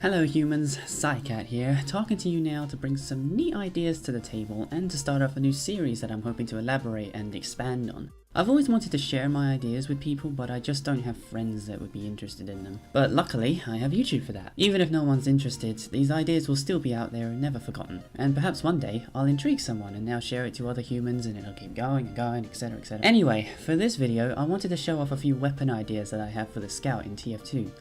Hello humans, Psycat here, talking to you now to bring some neat ideas to the table and to start off a new series that I'm hoping to elaborate and expand on. I've always wanted to share my ideas with people, but I just don't have friends that would be interested in them. But luckily, I have YouTube for that. Even if no one's interested, these ideas will still be out there and never forgotten. And perhaps one day, I'll intrigue someone and now share it to other humans and it'll keep going and going, etc, etc. Anyway, for this video, I wanted to show off a few weapon ideas that I have for the Scout in TF2.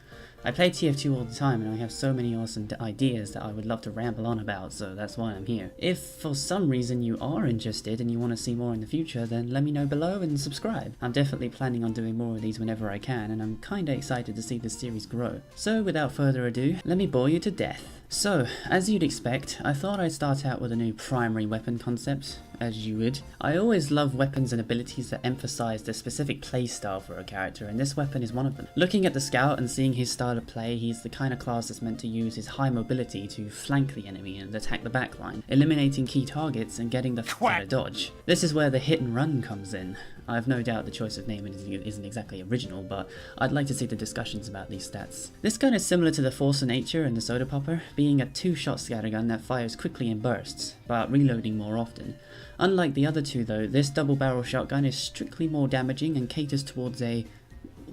I play TF2 all the time and I have so many awesome ideas that I would love to ramble on about, so that's why I'm here. If for some reason you are interested and you want to see more in the future, then let me know below and subscribe. I'm definitely planning on doing more of these whenever I can, and I'm kinda excited to see this series grow. So without further ado, let me bore you to death. So, as you'd expect, I thought I'd start out with a new primary weapon concept, as you would. I always love weapons and abilities that emphasize the specific playstyle for a character, and this weapon is one of them. Looking at the Scout and seeing his style of play, he's the kind of class that's meant to use his high mobility to flank the enemy and attack the backline, eliminating key targets and getting the out of dodge. This is where the hit and run comes in. I've no doubt the choice of name isn't exactly original, but I'd like to see the discussions about these stats. This gun is similar to the Force of Nature and the Soda Popper, being a two-shot scattergun that fires quickly in bursts, but reloading more often. Unlike the other two though, this double-barrel shotgun is strictly more damaging and caters towards a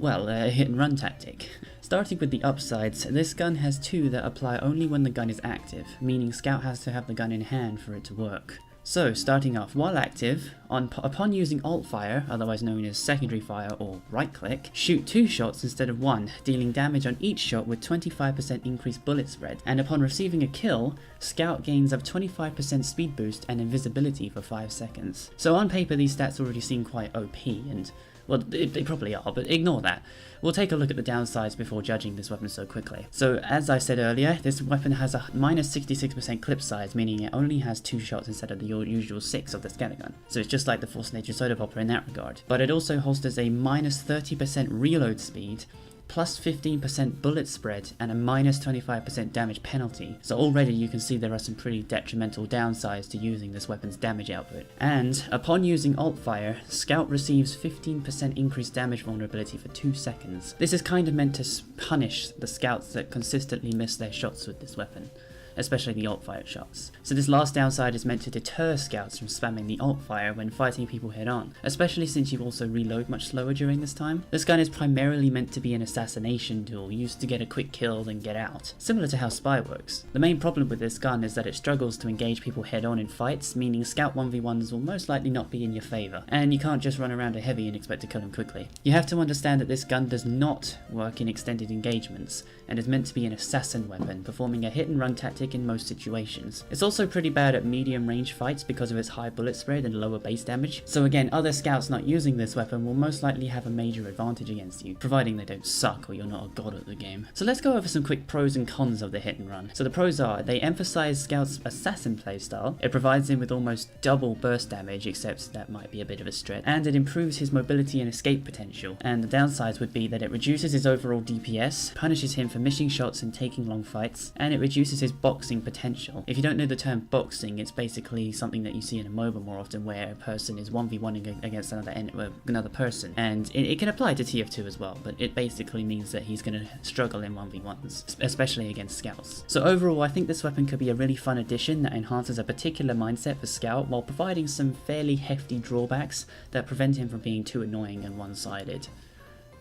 hit-and-run tactic. Starting with the upsides, this gun has two that apply only when the gun is active, meaning Scout has to have the gun in hand for it to work. So, starting off, while active, upon using alt fire, otherwise known as secondary fire or right click, shoot 2 shots instead of 1, dealing damage on each shot with 25% increased bullet spread, and upon receiving a kill, Scout gains a 25% speed boost and invisibility for 5 seconds. So on paper these stats already seem quite OP, and well, they probably are, but ignore that. We'll take a look at the downsides before judging this weapon so quickly. So, as I said earlier, this weapon has a minus 66% clip size, meaning it only has 2 shots instead of the usual 6 of the scattergun. So it's just like the Force of Nature Soda Popper in that regard. But it also holsters a minus 30% reload speed, plus 15% bullet spread, and a minus 25% damage penalty. So already you can see there are some pretty detrimental downsides to using this weapon's damage output. And upon using alt fire, Scout receives 15% increased damage vulnerability for 2 seconds. This is kind of meant to punish the Scouts that consistently miss their shots with this weapon, especially the alt fire shots. So this last downside is meant to deter Scouts from spamming the alt fire when fighting people head on, especially since you also reload much slower during this time. This gun is primarily meant to be an assassination tool used to get a quick kill then get out, similar to how Spy works. The main problem with this gun is that it struggles to engage people head on in fights, meaning Scout 1v1s will most likely not be in your favour, and you can't just run around a heavy and expect to kill him quickly. You have to understand that this gun does not work in extended engagements, and is meant to be an assassin weapon, performing a hit and run tactic in most situations. It's also pretty bad at medium range fights because of its high bullet spread and lower base damage, so again, other Scouts not using this weapon will most likely have a major advantage against you, providing they don't suck or you're not a god at the game. So let's go over some quick pros and cons of the hit and run. So the pros are, they emphasize Scout's assassin playstyle, it provides him with almost double burst damage, except that might be a bit of a stretch, and it improves his mobility and escape potential. And the downsides would be that it reduces his overall DPS, punishes him for missing shots and taking long fights, and it reduces his boxing potential. If you don't know the term boxing, it's basically something that you see in a MOBA more often, where a person is 1v1ing against another person, and it can apply to TF2 as well, but it basically means that he's going to struggle in 1v1s, especially against Scouts. So overall, I think this weapon could be a really fun addition that enhances a particular mindset for Scout while providing some fairly hefty drawbacks that prevent him from being too annoying and one-sided,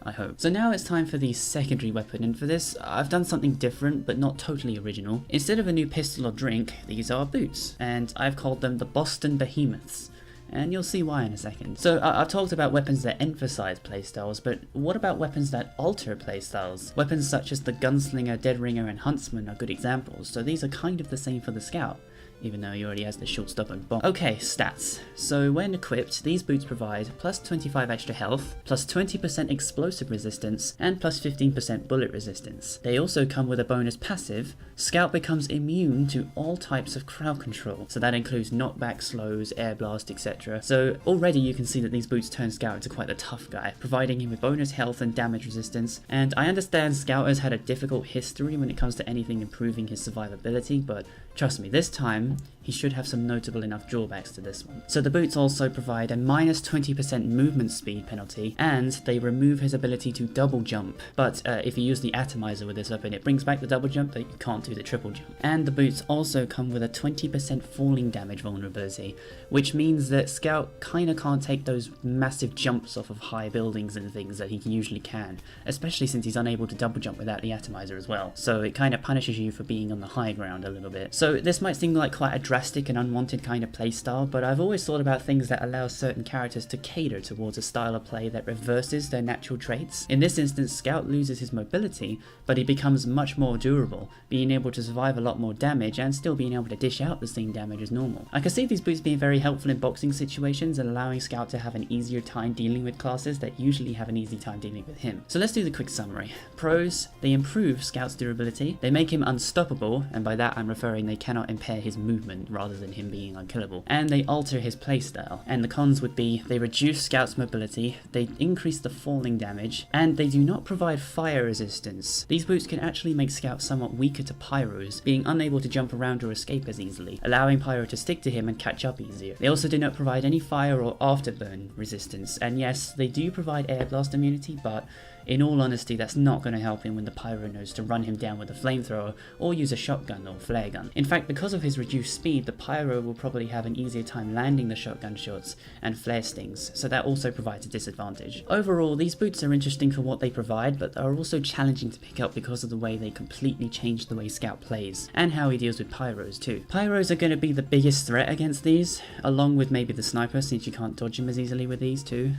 I hope. So now it's time for the secondary weapon, and for this I've done something different but not totally original. Instead of a new pistol or drink, these are boots, and I've called them the Boston Behemoths, and you'll see why in a second. So I've talked about weapons that emphasize playstyles, but what about weapons that alter playstyles? Weapons such as the Gunslinger, Dead Ringer, and Huntsman are good examples, so these are kind of the same for the Scout, even though he already has the short stop and bomb. Okay, stats. So when equipped, these boots provide plus 25 extra health, plus 20% explosive resistance, and plus 15% bullet resistance. They also come with a bonus passive, Scout becomes immune to all types of crowd control, so that includes knockback, slows, air blast, etc. So already you can see that these boots turn Scout into quite a tough guy, providing him with bonus health and damage resistance. And I understand Scout has had a difficult history when it comes to anything improving his survivability, but trust me, this time he should have some notable enough drawbacks to this one. So the boots also provide a minus 20% movement speed penalty, and they remove his ability to double jump. But if you use the atomizer with this weapon, it brings back the double jump, but you can't do the triple jump. And the boots also come with a 20% falling damage vulnerability, which means that Scout kinda can't take those massive jumps off of high buildings and things that he usually can, especially since he's unable to double jump without the atomizer as well. So it kinda punishes you for being on the high ground a little bit. So this might seem like quite a drastic and unwanted kind of playstyle, but I've always thought about things that allow certain characters to cater towards a style of play that reverses their natural traits. In this instance, Scout loses his mobility, but he becomes much more durable, being able to survive a lot more damage and still being able to dish out the same damage as normal. I can see these boots being very helpful in boxing situations and allowing Scout to have an easier time dealing with classes that usually have an easy time dealing with him. So let's do the quick summary. Pros: they improve Scout's durability, they make him unstoppable, and by that I'm referring they cannot impair his movement rather than him being unkillable, and they alter his playstyle. And the cons would be they reduce Scout's mobility, they increase the falling damage, and they do not provide fire resistance. These boots can actually make Scout somewhat weaker to pyros, being unable to jump around or escape as easily, allowing pyro to stick to him and catch up easier. They also do not provide any fire or afterburn resistance, and yes, they do provide air blast immunity, but in all honesty, that's not going to help him when the pyro knows to run him down with a flamethrower or use a shotgun or flare gun. In fact, because of his reduced speed, the pyro will probably have an easier time landing the shotgun shots and flare stings, so that also provides a disadvantage. Overall, these boots are interesting for what they provide, but are also challenging to pick up because of the way they completely change the way Scout plays, and how he deals with pyros too. Pyros are going to be the biggest threat against these, along with maybe the sniper, since you can't dodge him as easily with these too.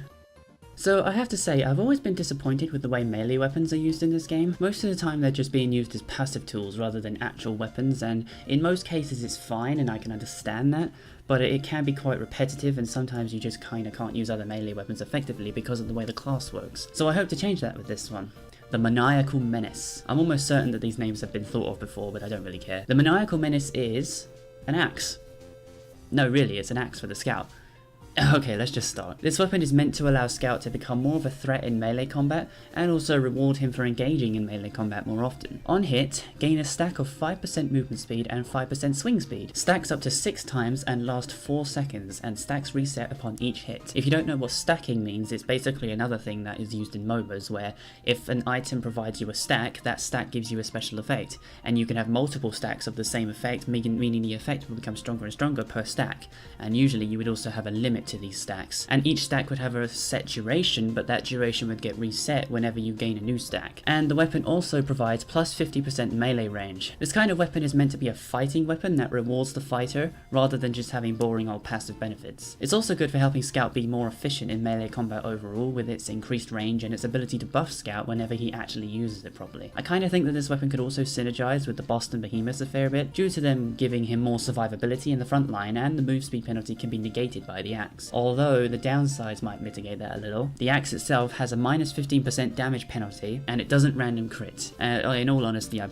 So I have to say, I've always been disappointed with the way melee weapons are used in this game. Most of the time they're just being used as passive tools rather than actual weapons, and in most cases it's fine and I can understand that, but it can be quite repetitive and sometimes you just kinda can't use other melee weapons effectively because of the way the class works. So I hope to change that with this one. The Maniacal Menace. I'm almost certain that these names have been thought of before, but I don't really care. The Maniacal Menace is an axe. No, really, it's an axe for the Scout. Okay, let's just start. This weapon is meant to allow Scout to become more of a threat in melee combat, and also reward him for engaging in melee combat more often. On hit, gain a stack of 5% movement speed and 5% swing speed. Stacks up to 6 times and last 4 seconds, and stacks reset upon each hit. If you don't know what stacking means, it's basically another thing that is used in MOBAs, where if an item provides you a stack, that stack gives you a special effect, and you can have multiple stacks of the same effect, meaning the effect will become stronger and stronger per stack, and usually you would also have a limit to these stacks, and each stack would have a set duration, but that duration would get reset whenever you gain a new stack. And the weapon also provides plus 50% melee range. This kind of weapon is meant to be a fighting weapon that rewards the fighter, rather than just having boring old passive benefits. It's also good for helping Scout be more efficient in melee combat overall, with its increased range and its ability to buff Scout whenever he actually uses it properly. I kinda think that this weapon could also synergize with the Boston Behemoths a fair bit, due to them giving him more survivability in the front line, and the move speed penalty can be negated by the axe. Although the downsides might mitigate that a little. The axe itself has a minus 15% damage penalty, and it doesn't random crit. In all honesty, I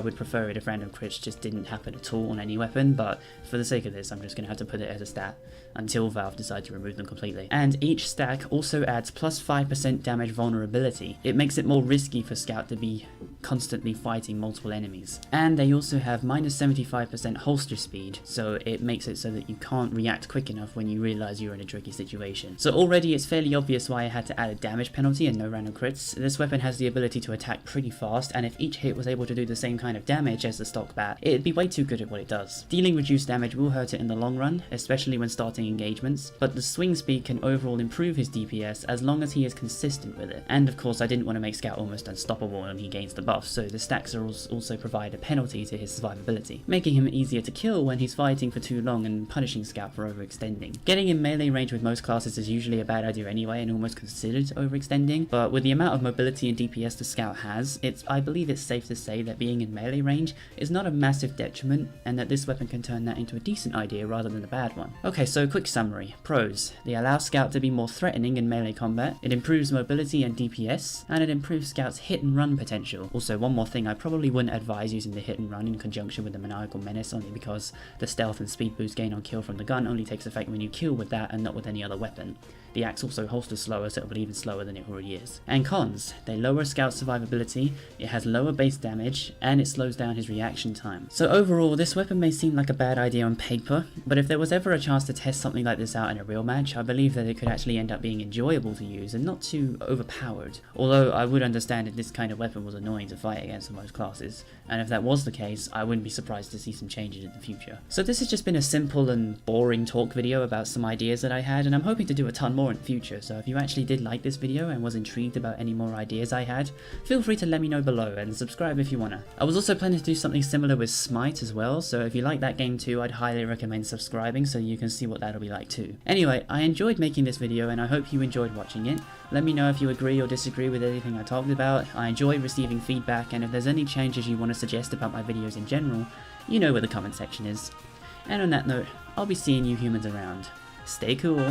would prefer it if random crits just didn't happen at all on any weapon, but for the sake of this, I'm just going to have to put it as a stat until Valve decide to remove them completely. And each stack also adds plus 5% damage vulnerability. It makes it more risky for Scout to be constantly fighting multiple enemies. And they also have minus 75% holster speed, so it makes it so that you can't react quick enough when you realize you're in a tricky situation. So already it's fairly obvious why I had to add a damage penalty and no random crits. This weapon has the ability to attack pretty fast, and if each hit was able to do the same kind of damage as the stock bat, it'd be way too good at what it does. Dealing reduced damage will hurt it in the long run, especially when starting engagements, but the swing speed can overall improve his DPS as long as he is consistent with it. And of course I didn't want to make Scout almost unstoppable when he gains the buff, so the stacks also provide a penalty to his survivability, making him easier to kill when he's fighting for too long and punishing Scout for overextending. Getting in melee range with most classes is usually a bad idea anyway and almost considered overextending, but with the amount of mobility and DPS the Scout has, I believe it's safe to say that being in melee range is not a massive detriment, and that this weapon can turn that into a decent idea rather than a bad one. Okay, so quick summary. Pros: they allow Scout to be more threatening in melee combat, it improves mobility and DPS, and it improves Scout's hit and run potential. Also also, one more thing, I probably wouldn't advise using the hit and run in conjunction with the maniacal menace, only because the stealth and speed boost gain on kill from the gun only takes effect when you kill with that and not with any other weapon. The axe also holsters slower, so it'll be even slower than it already is. And cons: they lower Scout's survivability, it has lower base damage, and it slows down his reaction time. So overall, this weapon may seem like a bad idea on paper, but if there was ever a chance to test something like this out in a real match, I believe that it could actually end up being enjoyable to use and not too overpowered. Although I would understand if this kind of weapon was annoying to fight against in most classes, and if that was the case, I wouldn't be surprised to see some changes in the future. So this has just been a simple and boring talk video about some ideas that I had, and I'm hoping to do a ton more in the future, so if you actually did like this video and was intrigued about any more ideas I had, feel free to let me know below and subscribe if you wanna. I was also planning to do something similar with Smite as well, so if you like that game too, I'd highly recommend subscribing so you can see what that'll be like too. Anyway, I enjoyed making this video and I hope you enjoyed watching it. Let me know if you agree or disagree with anything I talked about. I enjoy receiving feedback, and if there's any changes you want to suggest about my videos in general, you know where the comment section is. And on that note, I'll be seeing you humans around. Stay cool!